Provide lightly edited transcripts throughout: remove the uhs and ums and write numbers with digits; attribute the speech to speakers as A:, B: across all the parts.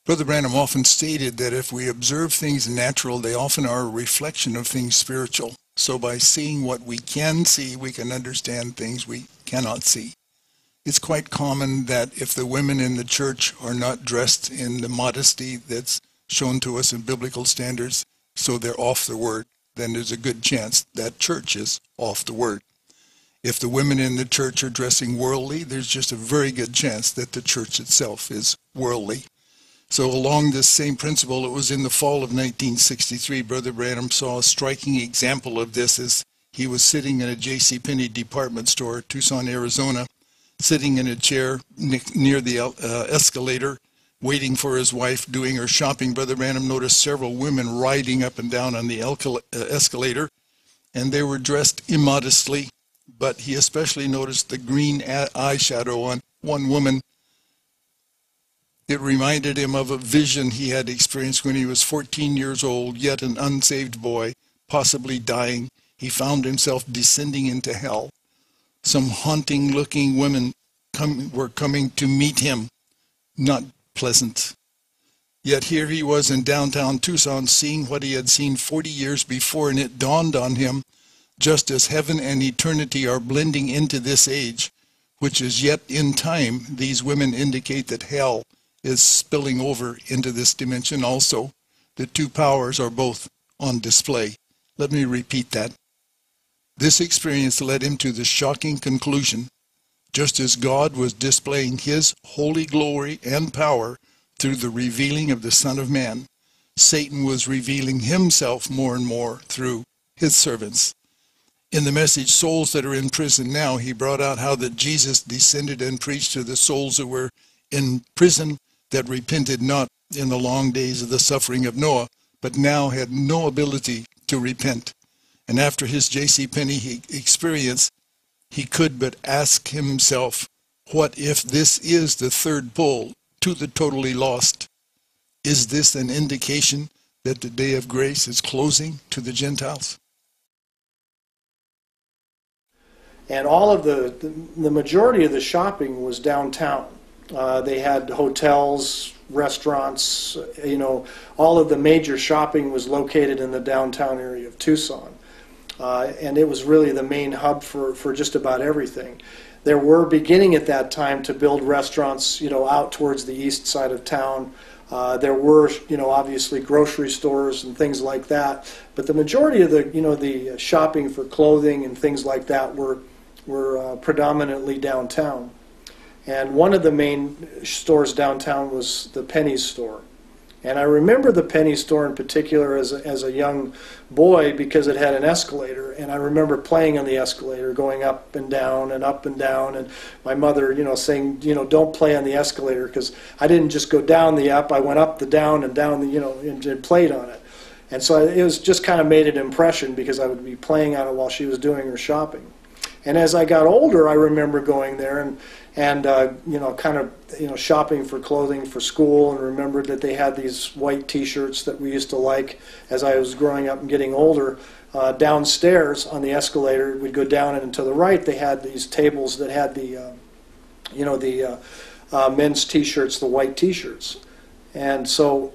A: Brother Branham often stated that if we observe things natural, they often are a reflection of things spiritual. So by seeing what we can see, we can understand things we cannot see. It's quite common that if the women in the church are not dressed in the modesty that's shown to us in biblical standards, so they're off the word, then there's a good chance that church is off the word. If the women in the church are dressing worldly, there's just a very good chance that the church itself is worldly. So along this same principle, it was in the fall of 1963, Brother Branham saw a striking example of this as he was sitting in a J.C. Penney department store, Tucson, Arizona, sitting in a chair near the escalator, waiting for his wife doing her shopping. Brother Branham noticed several women riding up and down on the escalator, and they were dressed immodestly, but he especially noticed the green eyeshadow on one woman. It reminded him of a vision he had experienced when he was 14 years old, yet an unsaved boy, possibly dying. He found himself descending into hell. Some haunting-looking women were coming to meet him. Not pleasant. Yet here he was in downtown Tucson, seeing what he had seen 40 years before, and it dawned on him, just as heaven and eternity are blending into this age, which is yet in time, these women indicate that hell is spilling over into this dimension also. The two powers are both on display. Let me repeat that. This experience led him to the shocking conclusion, just as God was displaying his holy glory and power through the revealing of the Son of Man, Satan was revealing himself more and more through his servants. In the message, Souls That Are in Prison Now, he brought out how that Jesus descended and preached to the souls that were in prison that repented not in the long days of the suffering of Noah, but now had no ability to repent. And after his J.C. Penney experience, he could but ask himself, what if this is the third pull to the totally lost? Is this an indication that the day of grace is closing to the Gentiles?
B: And all of the majority of the shopping was downtown. They had hotels, restaurants, all of the major shopping was located in the downtown area of Tucson. And it was really the main hub for just about everything. There were beginning at that time to build restaurants, out towards the east side of town. There were, obviously grocery stores and things like that. But the majority of the shopping for clothing and things like that were predominantly downtown. And one of the main stores downtown was the Penney store. And I remember the Penney store in particular as a young boy because it had an escalator, and I remember playing on the escalator, going up and down and up and down, and my mother, saying, don't play on the escalator, because I didn't just go down the up, I went up the down and down the, and played on it. And so it was just kind of made an impression because I would be playing on it while she was doing her shopping. And as I got older, I remember going there and shopping for clothing for school, and remembered that they had these white T-shirts that we used to like as I was growing up and getting older. Downstairs on the escalator, we'd go down, and to the right they had these tables that had the men's T-shirts, the white T-shirts. And so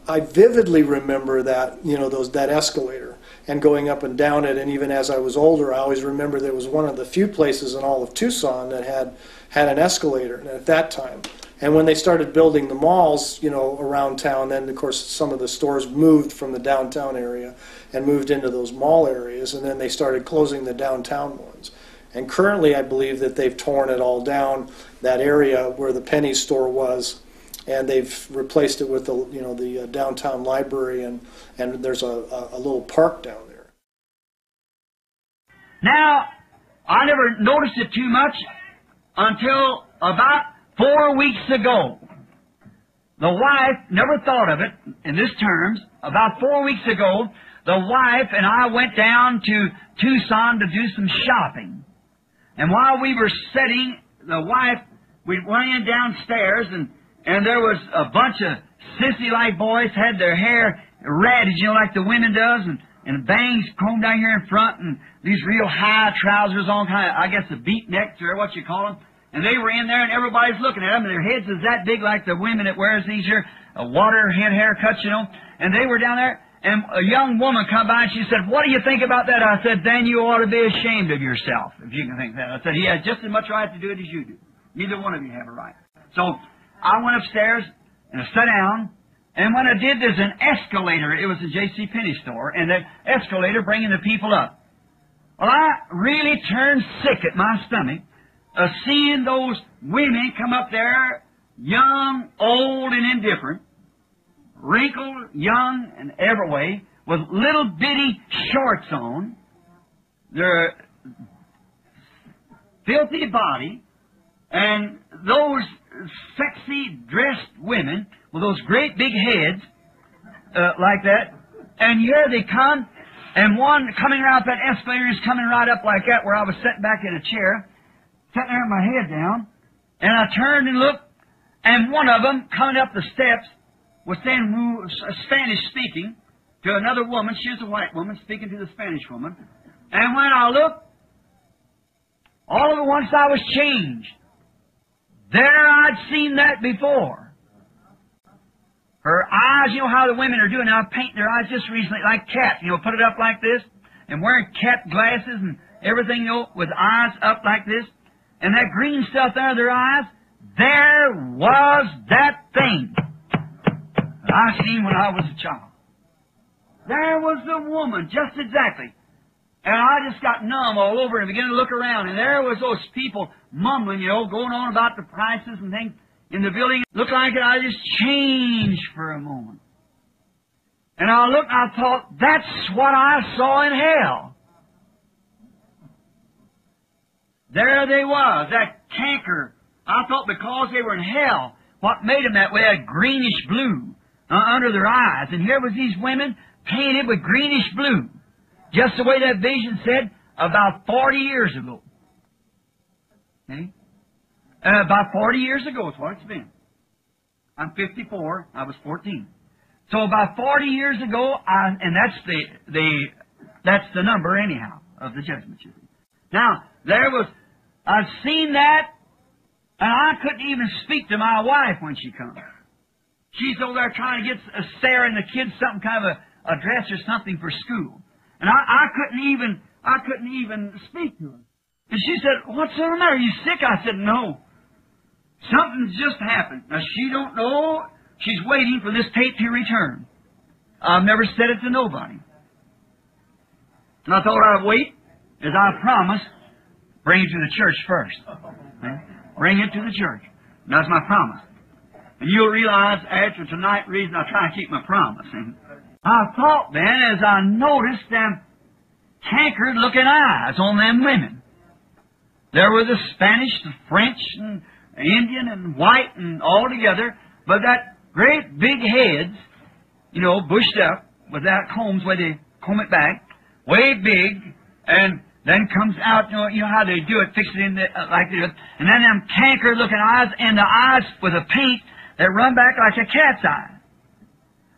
B: I vividly remember that, that escalator and going up and down it. And even as I was older, I always remember there was one of the few places in all of Tucson that had an escalator at that time. And when they started building the malls, around town, then of course some of the stores moved from the downtown area and moved into those mall areas, and then they started closing the downtown ones. And currently I believe that they've torn it all down, that area where the Penney store was, and they've replaced it with the downtown library, and there's a little park down there.
C: Now, I never noticed it too much until about 4 weeks ago. The wife never thought of it in this terms. About 4 weeks ago, the wife and I went down to Tucson to do some shopping. And while we were sitting, the wife, we went in downstairs, and there was a bunch of sissy-like boys, had their hair red, like the women does, and bangs combed down here in front, and these real high trousers on, kind of, I guess, a beat necks or what you call them. And they were in there, and everybody's looking at them, and their heads is that big like the women that wears these here water head haircuts, you know. And they were down there, and a young woman come by, and she said, "What do you think about that?" I said, "Then you ought to be ashamed of yourself, if you can think that." I said, "He has just as much right to do it as you do. Neither one of you have a right." So I went upstairs, and I sat down, and when I did, there's an escalator. It was a J.C. Penney store, and the escalator bringing the people up. Well, I really turned sick at my stomach of seeing those women come up there, young, old, and indifferent, wrinkled, young, and every way, with little bitty shorts on, their filthy body, and those sexy dressed women with those great big heads like that. And here they come, and one coming around that escalator is coming right up like that, where I was sitting back in a chair, sitting there with my head down, and I turned and looked, and one of them coming up the steps was saying, Spanish speaking to another woman. She was a white woman speaking to the Spanish woman. And when I looked, all at once I was changed. There I'd seen that before. Her eyes, you know how the women are doing now, painting their eyes just recently like cats, you know, put it up like this, and wearing cat glasses and everything, you know, with eyes up like this, and that green stuff there in their eyes. There was that thing that I seen when I was a child. There was the woman, just exactly. And I just got numb all over and began to look around. And there was those people mumbling, you know, going on about the prices and things in the building. It looked like I just changed for a moment. And I looked and I thought, that's what I saw in hell. There they was, that canker. I thought because they were in hell, what made them that way, that greenish blue under their eyes. And here was these women painted with greenish blue. Just the way that vision said about 40 years ago. Okay? About 40 years ago is what it's been. I'm 54. I was 14. So about 40 years ago, and that's the number anyhow of the judgment. Now I've seen that, and I couldn't even speak to my wife when she comes. She's over there trying to get Sarah and the kids some kind of a dress or something for school. And I couldn't even speak to her. And she said, "What's the matter? Are you sick?" I said, "No. Something's just happened." Now, she don't know. She's waiting for this tape to return. I've never said it to nobody. And I thought I'd wait, as I promised, bring it to the church first. Okay? Bring it to the church. And that's my promise. And you'll realize after tonight, reason I try to keep my promise. And I thought then, as I noticed them cankered-looking eyes on them women. There were the Spanish, the French, and Indian, and white, and all together, but that great big heads, you know, bushed up with that combs where they comb it back, way big, and then comes out, you know how they do it, fix it in like this, and then them cankered-looking eyes, and the eyes with a paint that run back like a cat's eye.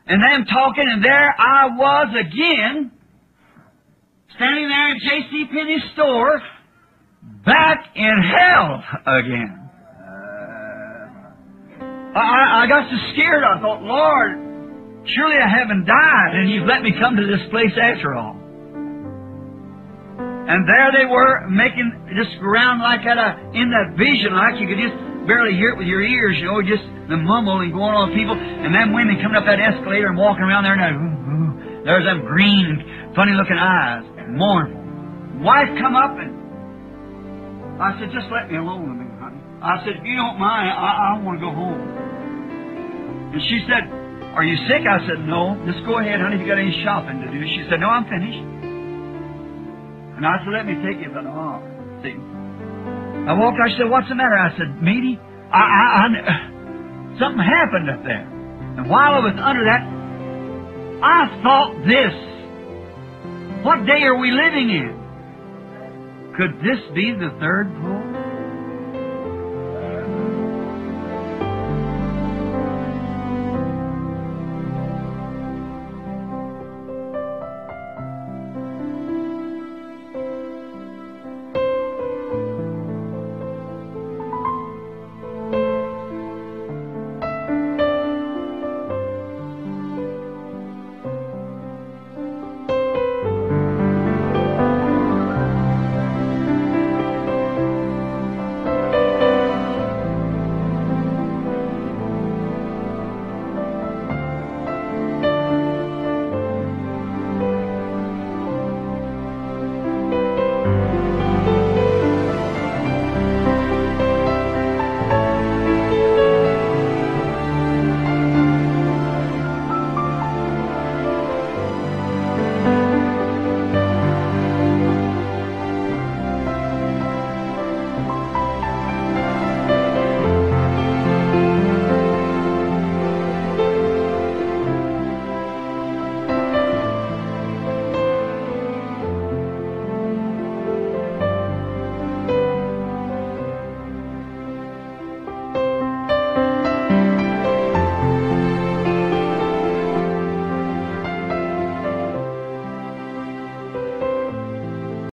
C: And them talking, and there I was again, standing there in J.C. Penney's store, back in hell again. I got so scared, I thought, Lord, surely I haven't died, and You've let me come to this place after all. And there they were, making just around like in that vision, like you could just barely hear it with your ears, you know, just the mumble and going on with people, and them women coming up that escalator and walking around there, and there's them green and funny-looking eyes, mournful. Wife come up, and I said, "Just let me alone a minute, honey." I said, "If you don't mind, I want to go home." And she said, "Are you sick?" I said, "No. Just go ahead, honey, if you got any shopping to do." She said, "No, I'm finished." And I said, "Let me take you about an hour." See? I walked out, she said, "What's the matter?" I said, "Meaty, something happened up there." And while I was under that, I thought this. What day are we living in? Could this be the third pull?